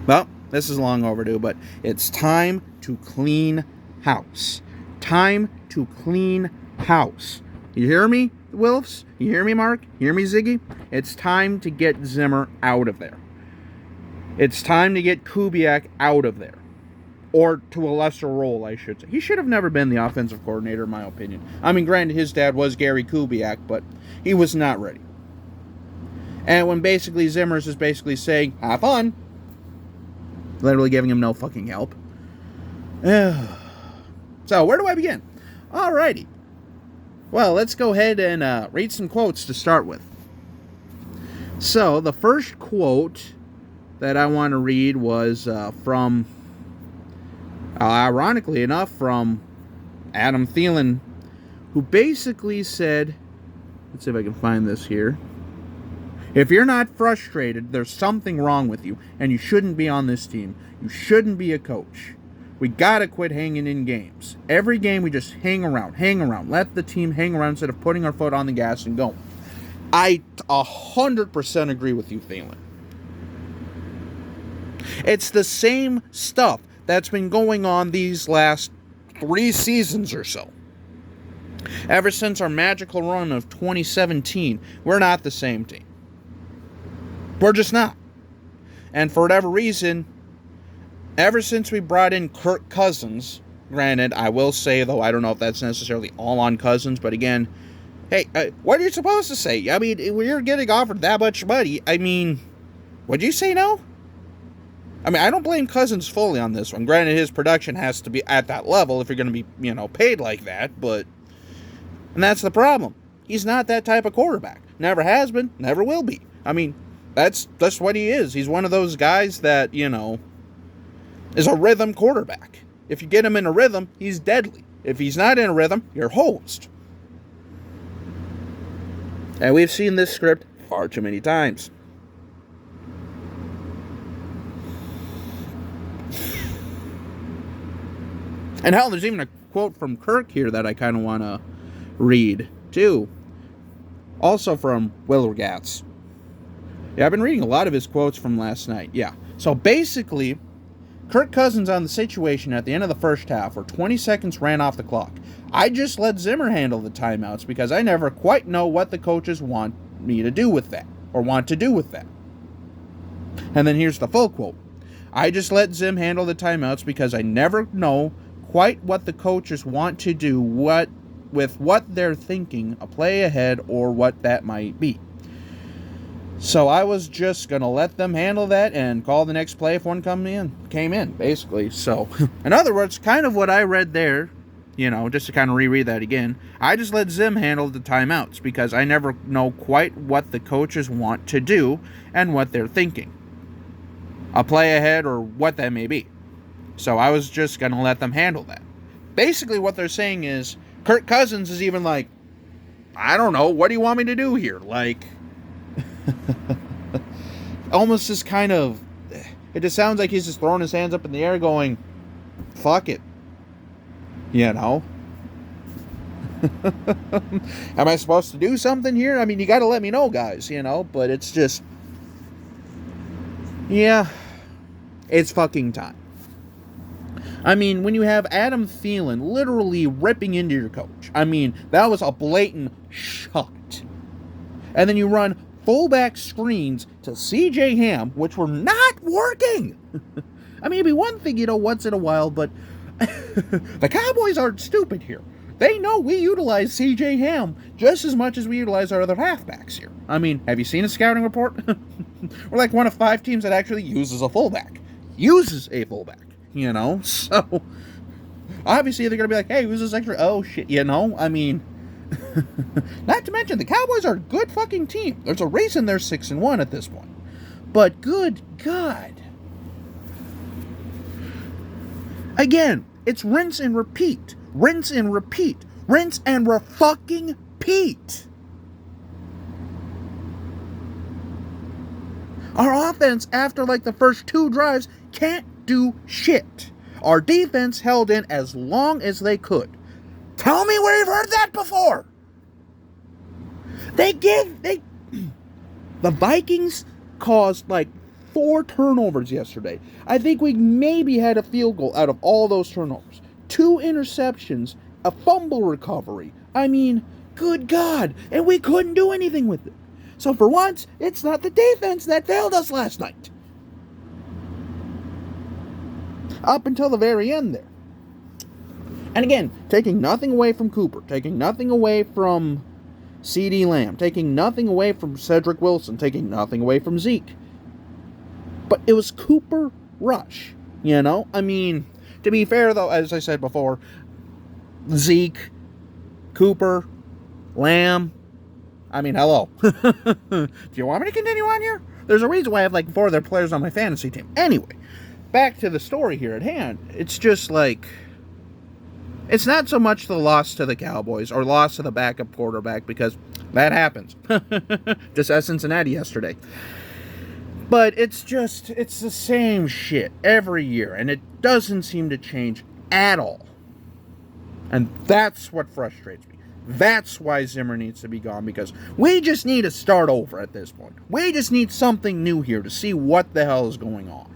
Well, this is long overdue, but it's time to clean house. Time to clean house. You hear me, Wilfs? You hear me, Mark? You hear me, Ziggy? It's time to get Zimmer out of there. It's time to get Kubiak out of there. Or to a lesser role, I should say. He should have never been the offensive coordinator, in my opinion. I mean, granted, his dad was Gary Kubiak, but he was not ready. And when basically Zimmer's is basically saying, have fun, literally giving him no fucking help. So, where do I begin? Alrighty. Well, let's go ahead and read some quotes to start with. So, the first quote that I want to read was from, ironically enough, from Adam Thielen, who basically said, let's see if I can find this here. If you're not frustrated, there's something wrong with you, and you shouldn't be on this team. You shouldn't be a coach. We gotta quit hanging in games. Every game we just hang around. Let the team hang around instead of putting our foot on the gas and going. I 100% agree with you, Thielen. It's the same stuff that's been going on these last 3 seasons or so. Ever since our magical run of 2017, we're not the same team. We're just not. And for whatever reason, ever since we brought in Kirk Cousins, granted, I will say, though, I don't know if that's necessarily all on Cousins, but again, hey, what are you supposed to say? I mean, when you're getting offered that much money, I mean, would you say no? I mean, I don't blame Cousins fully on this one. Granted, his production has to be at that level if you're going to be, paid like that, but, and that's the problem. He's not that type of quarterback. Never has been, never will be. I mean, that's what he is. He's one of those guys that, is a rhythm quarterback. If you get him in a rhythm, he's deadly. If he's not in a rhythm, you're hosed. And we've seen this script far too many times. And hell, there's even a quote from Kirk here that I kind of want to read, too. Also from Will Gatz. Yeah, I've been reading a lot of his quotes from last night. Yeah. So basically, Kirk Cousins on the situation at the end of the first half where 20 seconds ran off the clock. I just let Zimmer handle the timeouts because I never quite know what the coaches want me to do with that or want to do with that. And then here's the full quote. I just let Zim handle the timeouts because I never know quite what the coaches want to do with what they're thinking, a play ahead or what that might be. So I was just going to let them handle that and call the next play if one came in, basically. So, in other words, kind of what I read there, just to kind of reread that again, I just let Zim handle the timeouts because I never know quite what the coaches want to do and what they're thinking. A play ahead or what that may be. So I was just going to let them handle that. Basically what they're saying is, Kirk Cousins is even like, I don't know, what do you want me to do here? Like, almost just kind of, it just sounds like he's just throwing his hands up in the air going, fuck it. Am I supposed to do something here? I mean, you got to let me know, guys, but it's just, yeah, it's fucking time. I mean, when you have Adam Thielen literally ripping into your coach, I mean, that was a blatant shot. And then you run fullback screens to CJ Ham, which were not working. I mean, it'd be one thing, once in a while, but the Cowboys aren't stupid here. They know we utilize CJ Ham just as much as we utilize our other halfbacks here. I mean, have you seen a scouting report? We're like one of 5 teams that actually uses a fullback. So obviously they're going to be like, hey, who's this extra? Oh, shit, I mean, not to mention the Cowboys are a good fucking team. There's a reason they're 6-1 at this point. But good God. Again, it's rinse and repeat. Rinse and repeat. Rinse and fucking repeat. Our offense, after like the first 2 drives, can't do shit. Our defense held in as long as they could. Tell me where you've heard that before. The Vikings caused like 4 turnovers yesterday. I think we maybe had a field goal out of all those turnovers. 2 interceptions, a fumble recovery. I mean, good God. And we couldn't do anything with it. So for once, it's not the defense that failed us last night. Up until the very end there. And again, taking nothing away from Cooper, taking nothing away from CeeDee Lamb, taking nothing away from Cedric Wilson, taking nothing away from Zeke. But it was Cooper Rush, you know? I mean, to be fair, though, as I said before, Zeke, Cooper, Lamb, I mean, hello. Do you want me to continue on here? There's a reason why I have like 4 of their players on my fantasy team. Anyway, back to the story here at hand. It's just like, it's not so much the loss to the Cowboys or loss to the backup quarterback, because that happens. Just as Cincinnati yesterday. But it's the same shit every year, and it doesn't seem to change at all. And that's what frustrates me. That's why Zimmer needs to be gone, because we just need to start over at this point. We just need something new here to see what the hell is going on.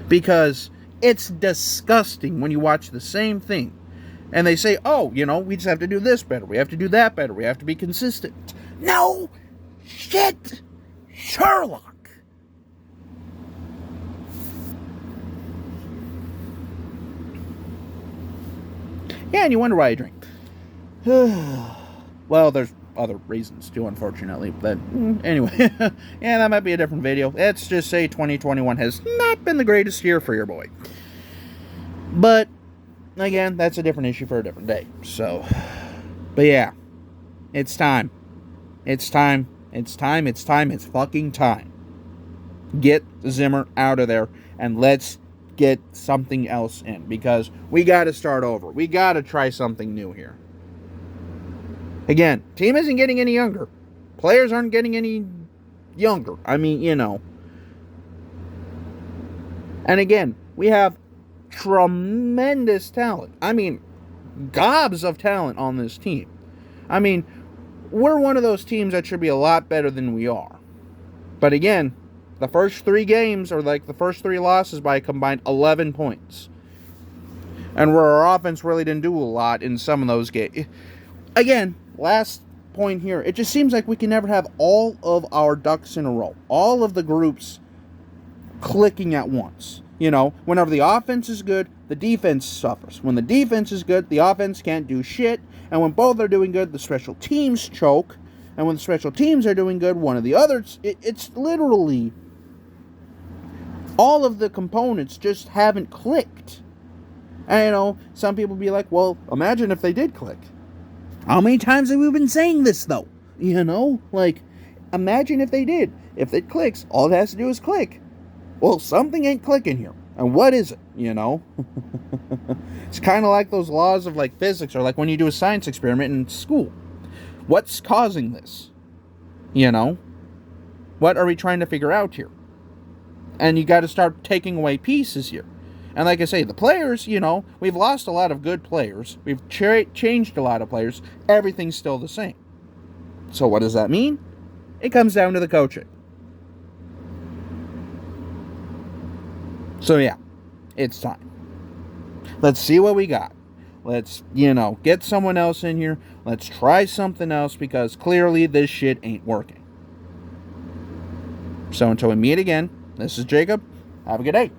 Because it's disgusting when you watch the same thing and they say, oh, you know, we just have to do this better. We have to do that better. We have to be consistent. No shit, Sherlock. Yeah, and you wonder why I drink. Well, there's other reasons too, unfortunately. But anyway, yeah, that might be a different video. Let's just say 2021 has not been the greatest year for your boy. But again, that's a different issue for a different day. So, but yeah, it's time. It's time. It's time. It's time. It's fucking time. Get Zimmer out of there and let's get something else in, because we got to start over. We got to try something new here. Again, team isn't getting any younger. Players aren't getting any younger. I mean, you know. And again, we have tremendous talent. I mean, gobs of talent on this team. I mean, we're one of those teams that should be a lot better than we are. But again, the first 3 games are like the first 3 losses by a combined 11 points. And where our offense really didn't do a lot in some of those games. Again, last point here, it just seems like we can never have all of our ducks in a row. All of the groups clicking at once. You know, whenever the offense is good, the defense suffers. When the defense is good, the offense can't do shit. And when both are doing good, the special teams choke. And when the special teams are doing good, one of the others, it's literally all of the components just haven't clicked. And, you know, some people be like, well, imagine if they did click. How many times have we been saying this, though? You know, like, imagine if they did. If it clicks, all it has to do is click. Well, something ain't clicking here. And what is it, you know? It's kind of like those laws of, like, physics, or like when you do a science experiment in school. What's causing this? You know? What are we trying to figure out here? And you got to start taking away pieces here. And like I say, the players, you know, we've lost a lot of good players. We've changed a lot of players. Everything's still the same. So what does that mean? It comes down to the coaching. So yeah, it's time. Let's see what we got. Let's, you know, get someone else in here. Let's try something else, because clearly this shit ain't working. So until we meet again, this is Jacob. Have a good day.